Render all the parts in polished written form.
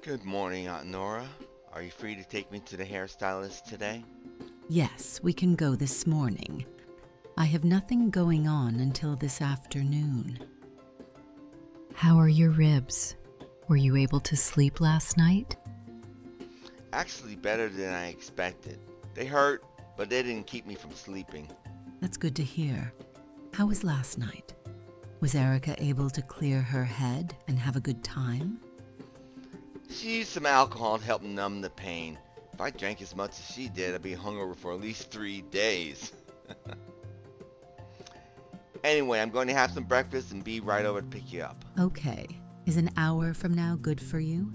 Good morning, Aunt Nora. Are you free to take me to the hairstylist today? Yes, we can go this morning. I have nothing going on until this afternoon. How are your ribs? Were you able to sleep last night? Actually, better than I expected. They hurt, but they didn't keep me from sleeping. That's good to hear. How was last night? Was Erica able to clear her head and have a good time? She used some alcohol to help numb the pain. If I drank as much as she did, I'd be hungover for at least 3 days. Anyway, I'm going to have some breakfast and be right over to pick you up. Okay. Is an hour from now good for you?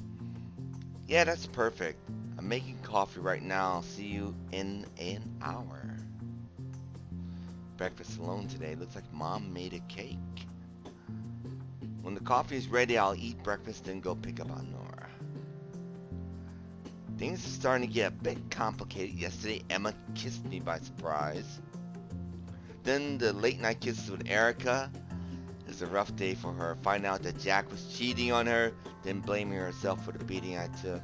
Yeah, that's perfect. I'm making coffee right now. I'll see you in an hour. Breakfast alone today. Looks like Mom made a cake. When the coffee is ready, I'll eat breakfast and go pick up on Nora. Things are starting to get a bit complicated. Yesterday, Emma kissed me by surprise. Then the late night kisses with Erica. It's a rough day for her. Find out that Jack was cheating on her, then blaming herself for the beating I took.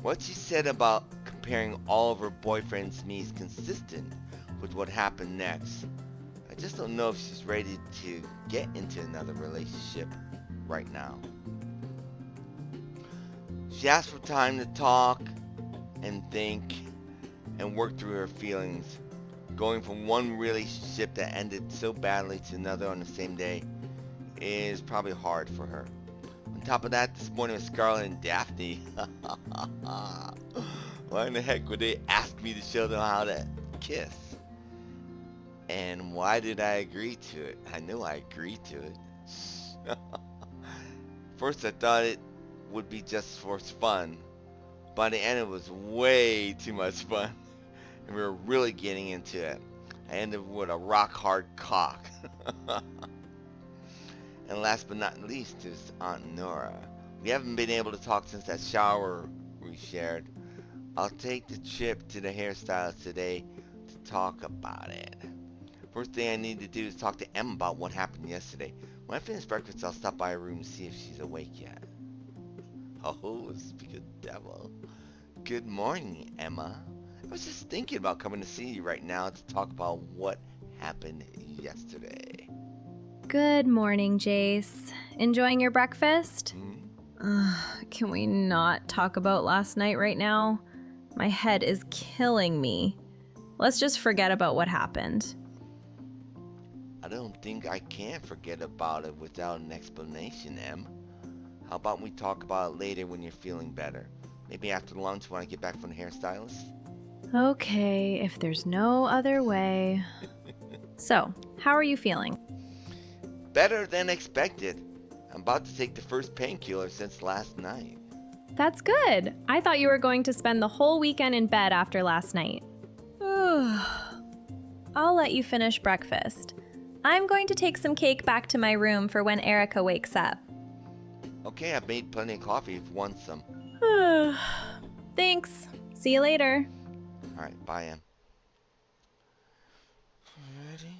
What she said about comparing all of her boyfriends to me is consistent with what happened next. I just don't know if she's ready to get into another relationship right now. She asked for time to talk and think and work through her feelings. Going from one relationship that ended so badly to another on the same day is probably hard for her. On top of that, this morning with Scarlett and Daphne. Why in the heck would they ask me to show them how to kiss? And why did I agree to it? I knew I agreed to it. First I thought it would be just for fun. By the end it was way too much fun. And we were really getting into it. I ended with a rock hard cock. And last but not least is Aunt Nora. We haven't been able to talk since that shower we shared. I'll take the trip to the hairstylist today to talk about it. First thing I need to do is talk to Emma about what happened yesterday. When I finish breakfast, I'll stop by her room and see if she's awake yet. Oh, speak of the devil. Good morning, Emma. I was just thinking about coming to see you right now to talk about what happened yesterday. Good morning, Jace. Enjoying your breakfast? Hmm? Can we not talk about last night right now? My head is killing me. Let's just forget about what happened. I don't think I can forget about it without an explanation, Em. How about we talk about it later when you're feeling better? Maybe after lunch when I get back from the hairstylist? Okay, if there's no other way. So, how are you feeling? Better than expected. I'm about to take the first painkiller since last night. That's good. I thought you were going to spend the whole weekend in bed after last night. I'll let you finish breakfast. I'm going to take some cake back to my room for when Erica wakes up. Okay, I've made plenty of coffee if you want some. Thanks. See you later. Alright, bye, Em. Ready?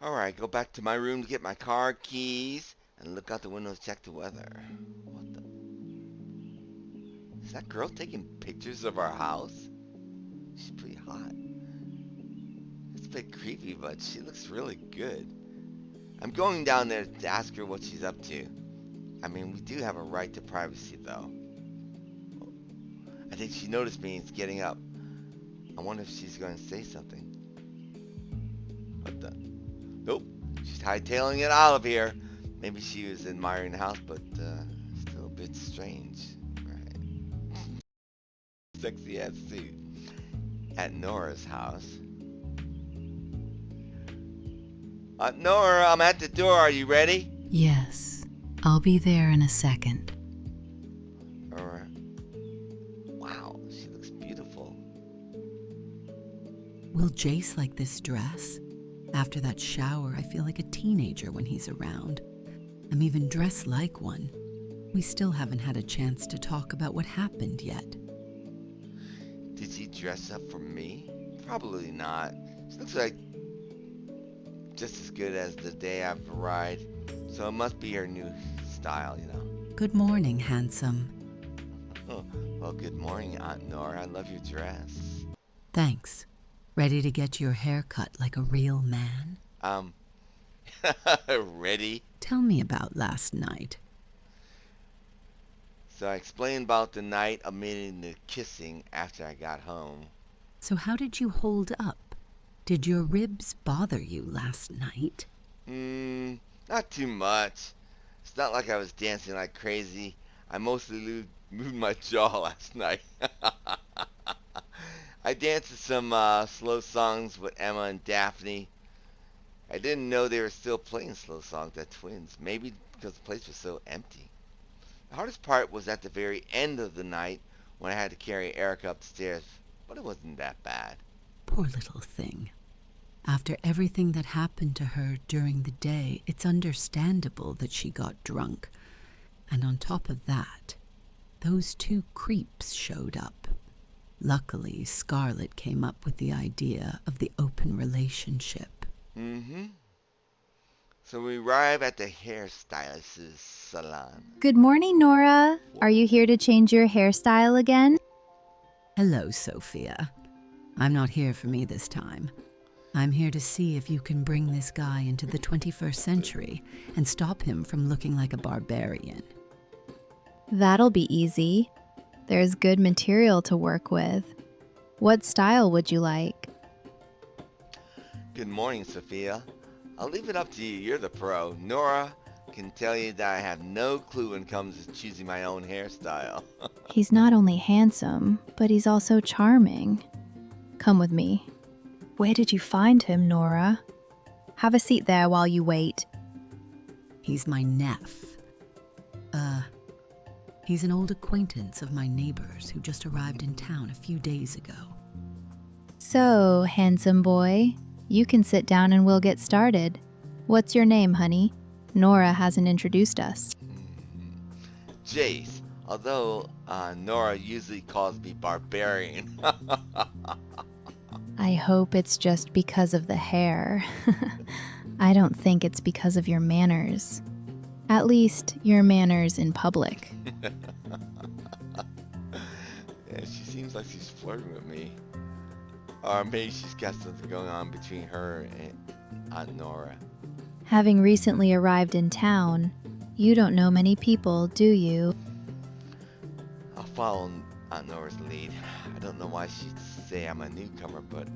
Alright, go back to my room to get my car keys and look out the window to check the weather. What the? Is that girl taking pictures of our house? She's pretty hot. It's a bit creepy, but she looks really good. I'm going down there to ask her what she's up to. I mean, we do have a right to privacy, though. I think she noticed me and is getting up. I wonder if she's going to say something. What the? Nope. She's hightailing it out of here. Maybe she was admiring the house, but still a bit strange. Right. Sexy ass suit. At Nora's house. Nora, I'm at the door. Are you ready? Yes, I'll be there in a second. Alright. Wow, she looks beautiful. Will Jace like this dress? After that shower, I feel like a teenager when he's around. I'm even dressed like one. We still haven't had a chance to talk about what happened yet. Did she dress up for me? Probably not. She looks like just as good as the day I've arrived. So it must be her new style, you know. Good morning, handsome. Oh, well, good morning, Aunt Nora. I love your dress. Thanks. Ready to get your hair cut like a real man? Ready? Tell me about last night. So I explained about the night omitting the kissing after I got home. So how did you hold up? Did your ribs bother you last night? Not too much. It's not like I was dancing like crazy. I mostly moved my jaw last night. I danced to some slow songs with Emma and Daphne. I didn't know they were still playing slow songs at Twins. Maybe because the place was so empty. The hardest part was at the very end of the night when I had to carry Erik upstairs, but it wasn't that bad. Poor little thing. After everything that happened to her during the day, it's understandable that she got drunk. And on top of that, those two creeps showed up. Luckily, Scarlett came up with the idea of the open relationship. So we arrive at the hairstylist's salon. Good morning, Norah. Are you here to change your hairstyle again? Hello, Sophia. I'm not here for me this time. I'm here to see if you can bring this guy into the 21st century and stop him from looking like a barbarian. That'll be easy. There's good material to work with. What style would you like? Good morning, Sophia. I'll leave it up to you. You're the pro. Norah can tell you that I have no clue when it comes to choosing my own hairstyle. He's not only handsome, but he's also charming. Come with me. Where did you find him, Norah? Have a seat there while you wait. He's my nephew. He's an old acquaintance of my neighbor's who just arrived in town a few days ago. So, handsome boy, you can sit down and we'll get started. What's your name, honey? Norah hasn't introduced us. Jace, although Norah usually calls me barbarian. I hope it's just because of the hair. I don't think it's because of your manners. At least, your manners in public. Yeah, she seems like she's flirting with me. Or maybe she's got something going on between her and Aunt Norah. Having recently arrived in town, you don't know many people, do you? I'll follow Aunt Nora's lead. I don't know why she'd say I'm a newcomer, but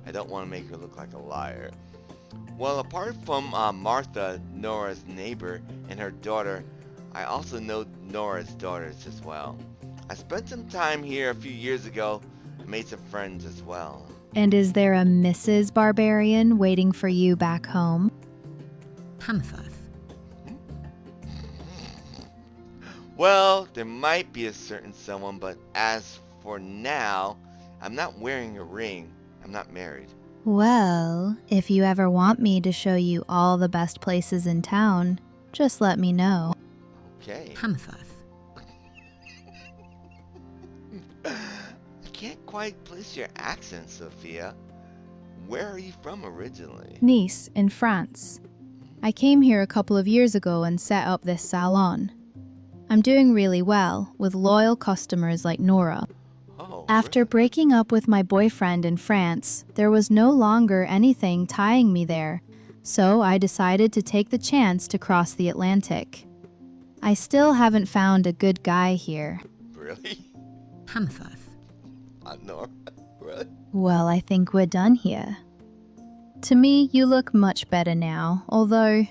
I don't want to make her look like a liar. Well, apart from Martha, Nora's neighbor, and her daughter, I also know Nora's daughters as well. I spent some time here a few years ago and made some friends as well. And is there a Mrs. Barbarian waiting for you back home? Hammerfirth. Well, there might be a certain someone, but as for now, I'm not wearing a ring. I'm not married. Well, if you ever want me to show you all the best places in town, just let me know. Okay. Hammerfirth. I can't quite place your accent, Sophia. Where are you from originally? Nice, in France. I came here a couple of years ago and set up this salon. I'm doing really well with loyal customers like Norah. Oh, After breaking up with my boyfriend in France, there was no longer anything tying me there, so I decided to take the chance to cross the Atlantic. I still haven't found a good guy here. really? Hammerfirth. Norah? Really? Well, I think we're done here. To me, you look much better now, although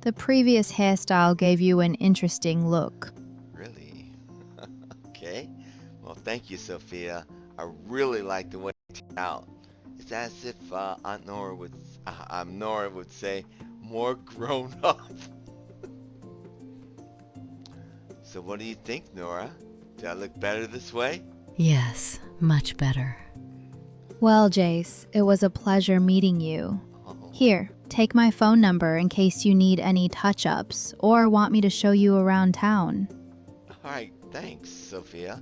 the previous hairstyle gave you an interesting look. Really? Okay. Well, thank you, Sophia. I really like the way it turned out. It's as if Aunt Norah would say, more grown up. So what do you think, Norah? Do I look better this way? Yes, much better. Well, Jace, it was a pleasure meeting you. Oh. Here, take my phone number in case you need any touch-ups or want me to show you around town. All right, thanks, Sophia.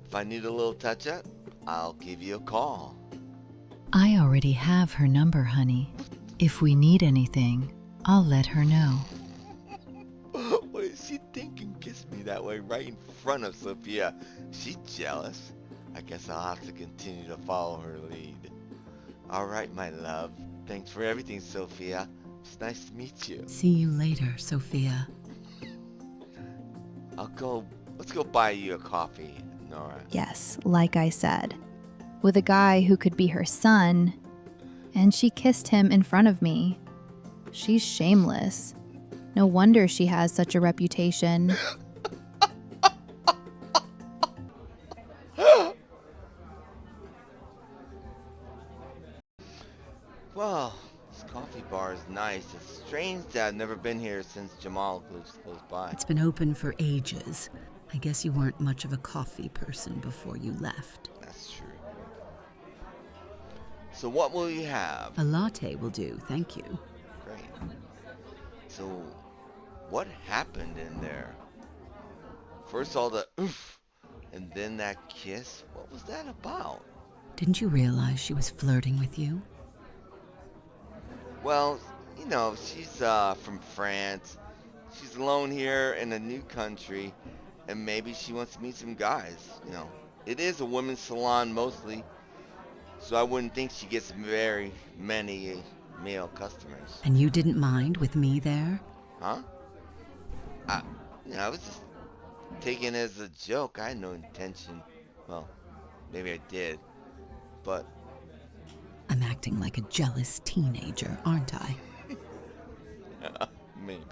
If I need a little touch-up, I'll give you a call. I already have her number, honey. If we need anything, I'll let her know. she think and kiss me that way right in front of Sophia? She jealous. I guess I'll have to continue to follow her lead. Alright, my love. Thanks for everything, Sophia. It's nice to meet you. See you later, Sophia. Let's go buy you a coffee, Norah. Yes, like I said, with a guy who could be her son, and she kissed him in front of me. She's shameless. No wonder she has such a reputation. Well, this coffee bar is nice. It's strange that I've never been here since Jamal lives close by. It's been open for ages. I guess you weren't much of a coffee person before you left. That's true. So what will you have? A latte will do, thank you. Great. So, what happened in there? First all the oof, and then that kiss. What was that about? Didn't you realize she was flirting with you? Well, you know, she's from France. She's alone here in a new country, and maybe she wants to meet some guys. You know, it is a women's salon mostly, so I wouldn't think she gets very many male customers. And you didn't mind with me there? Huh? I was just taking it as a joke. I had no intention. Well, maybe I did, but I'm acting like a jealous teenager, aren't I? maybe.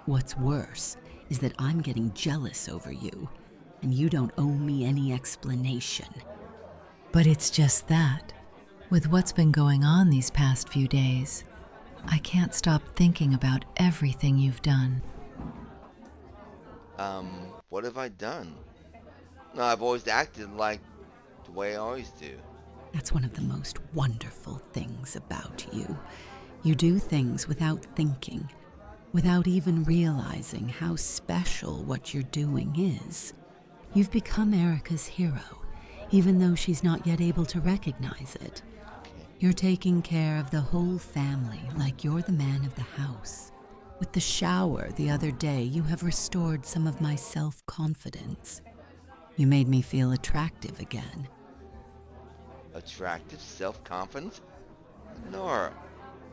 What's worse is that I'm getting jealous over you, and you don't owe me any explanation. But it's just that. With what's been going on these past few days, I can't stop thinking about everything you've done. What have I done? No, I've always acted like the way I always do. That's one of the most wonderful things about you. You do things without thinking, without even realizing how special what you're doing is. You've become Erica's hero, even though she's not yet able to recognize it. You're taking care of the whole family like you're the man of the house. With the shower the other day, you have restored some of my self-confidence. You made me feel attractive again. Attractive self-confidence? Norah,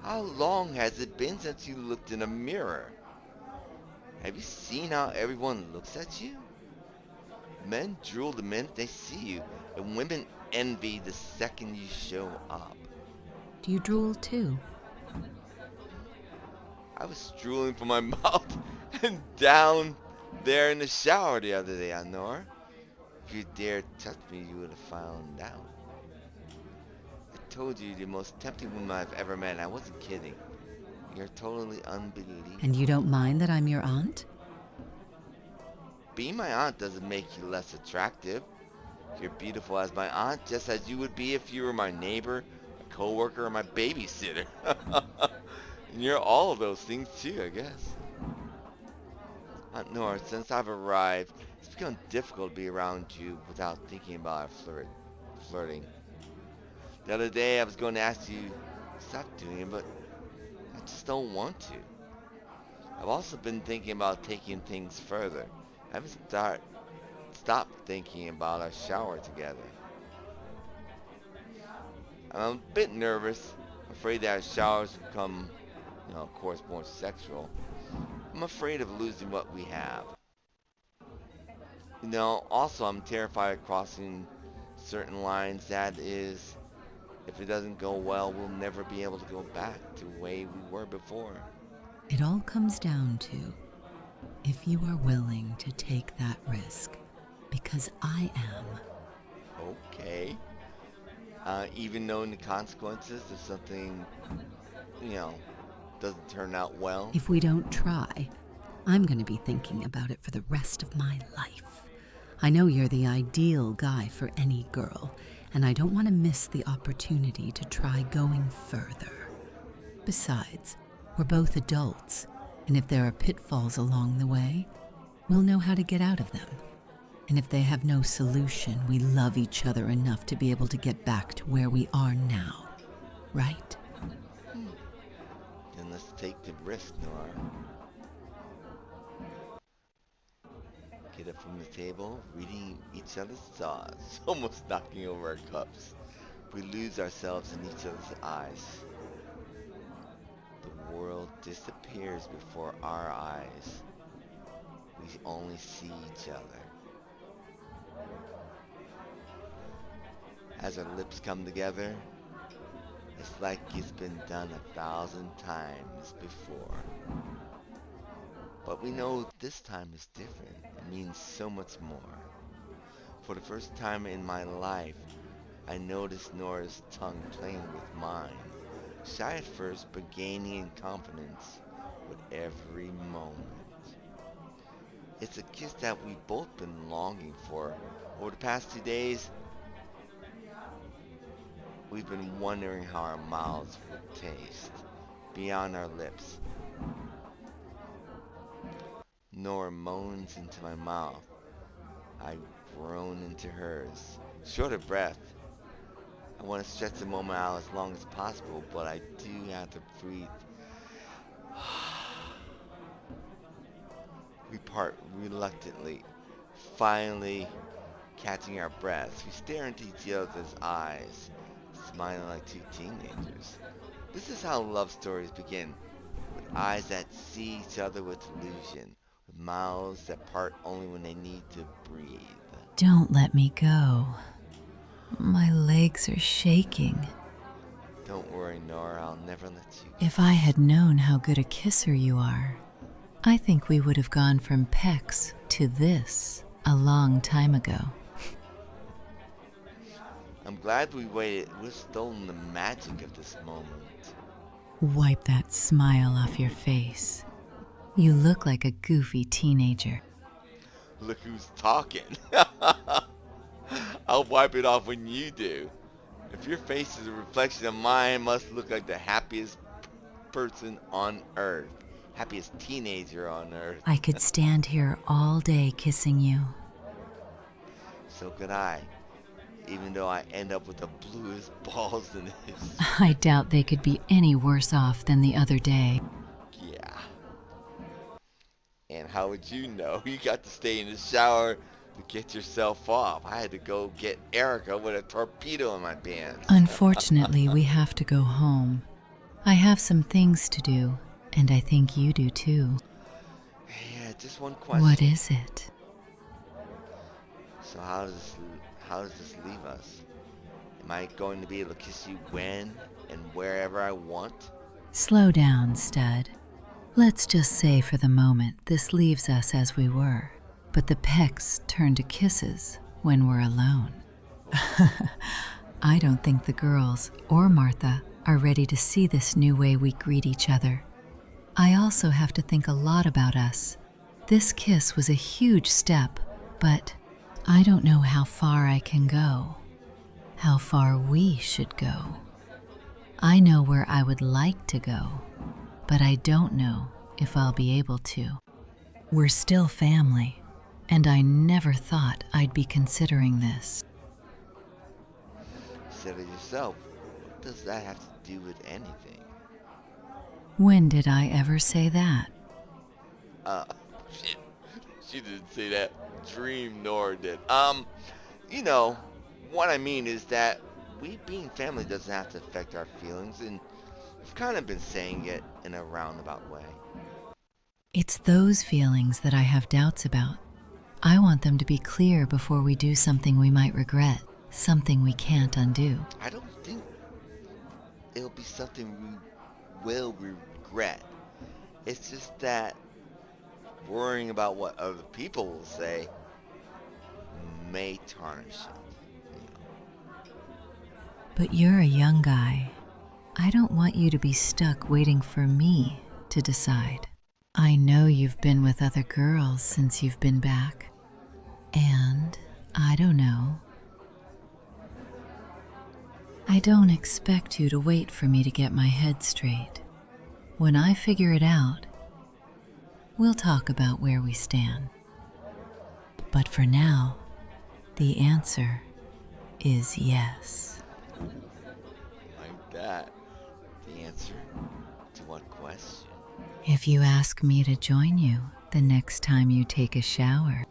how long has it been since you looked in a mirror? Have you seen how everyone looks at you? Men drool the minute they see you, and women envy the second you show up. Do you drool too? I was drooling from my mouth and down there in the shower the other day, Norah. If you dared touch me, you would have found out. I told you you're the most tempting woman I've ever met, and I wasn't kidding. You're totally unbelievable. And you don't mind that I'm your aunt? Being my aunt doesn't make you less attractive. You're beautiful as my aunt, just as you would be if you were my neighbor, my coworker, or my babysitter. And you're all of those things too, I guess. Aunt Norah, since I've arrived, it's become difficult to be around you without thinking about flirting. The other day I was going to ask you to stop doing it, but I just don't want to. I've also been thinking about taking things further. I haven't stopped thinking about our shower together. I'm a bit nervous, afraid that our showers become, of course, more sexual. I'm afraid of losing what we have. Also I'm terrified of crossing certain lines. That is, if it doesn't go well, we'll never be able to go back to the way we were before. It all comes down to if you are willing to take that risk, because I am. Okay. Even knowing the consequences if something, doesn't turn out well. If we don't try, I'm going to be thinking about it for the rest of my life. I know you're the ideal guy for any girl, and I don't want to miss the opportunity to try going further. Besides, we're both adults, and if there are pitfalls along the way, we'll know how to get out of them. And if they have no solution, we love each other enough to be able to get back to where we are now, right? Then let's take the risk, Norah. get up from the table, reading each other's thoughts, almost knocking over our cups. We lose ourselves in each other's eyes. The world disappears before our eyes. We only see each other. As our lips come together, it's like it's been done 1,000 times before. But we know this time is different. It means so much more. For the first time in my life, I noticed Nora's tongue playing with mine. Shy at first, but gaining in confidence with every moment. It's a kiss that we've both been longing for. Over the past 2 days, we've been wondering how our mouths would taste beyond our lips. Nora moans into my mouth. I groan into hers. Short of breath. I want to stretch the moment out as long as possible, but I do have to breathe. We part reluctantly, finally catching our breaths. We stare into each other's eyes, smiling like two teenagers. This is how love stories begin, with eyes that see each other with illusion, with mouths that part only when they need to breathe. Don't let me go. My legs are shaking. Don't worry, Nora, I'll never let you go. If I had known how good a kisser you are, I think we would have gone from pecks to this a long time ago. I'm glad we waited. We've stolen the magic of this moment. Wipe that smile off your face. You look like a goofy teenager. Look who's talking. I'll wipe it off when you do. If your face is a reflection of mine, it must look like the happiest person on earth. Happiest teenager on earth. I could stand here all day kissing you. So could I. Even though I end up with the bluest balls in his. I doubt they could be any worse off than the other day. Yeah. And how would you know? You got to stay in the shower to get yourself off. I had to go get Erica with a torpedo in my pants. Unfortunately, we have to go home. I have some things to do, and I think you do too. Yeah, just one question. What is it? So how does this leave us? Am I going to be able to kiss you when and wherever I want? Slow down, stud. Let's just say for the moment this leaves us as we were, but the pecks turn to kisses when we're alone. I don't think the girls or Martha are ready to see this new way we greet each other. I also have to think a lot about us. This kiss was a huge step, but I don't know how far I can go, how far we should go. I know where I would like to go, but I don't know if I'll be able to. We're still family, and I never thought I'd be considering this. You said it yourself. What does that have to do with anything? When did I ever say that? Shit. She didn't say that. Dream Nora did. You know, what I mean is that we being family doesn't have to affect our feelings, and we've kind of been saying it in a roundabout way. It's those feelings that I have doubts about. I want them to be clear before we do something we might regret, something we can't undo. I don't think it'll be something we will regret. It's just that worrying about what other people will say may tarnish it. You know. But you're a young guy. I don't want you to be stuck waiting for me to decide. I know you've been with other girls since you've been back. And I don't know. I don't expect you to wait for me to get my head straight. When I figure it out, we'll talk about where we stand. But for now, the answer is yes. Like that. The answer to what question? If you ask me to join you the next time you take a shower,